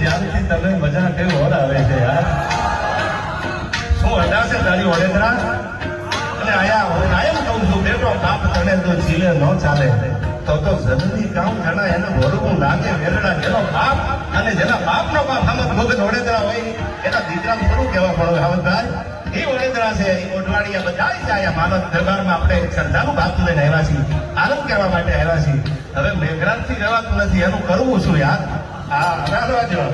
ત્યારથી તને મજા કઈ ઓર આવે છે યાર. શું હટાશે તારી વડોદરા? અને આયા હું કાયમ કહું છું બેટો બાપ તને તો જીલે ન ચાલે તો જનની કામ જણા એને વરવું લાગે વેરડા જેનો બાપ અને જેના બાપનો બાપ હમત વગર વડોદરા હોય એના દીકરા થોડું કહેવા પડે હમતભાઈ. એ વડોદરા છે એ ઓઢવાડિયા બધા જાય માનવ દરબારમાં આપણે શ્રદ્ધાનું ભાગતું લઈને આવ્યા છીએ, આનંદ કરવા માટે આવ્યા છીએ. હવે મેઘરાજ થી રહેવાતું નથી, એનું કરવું શું યાર? હા રાધવા જો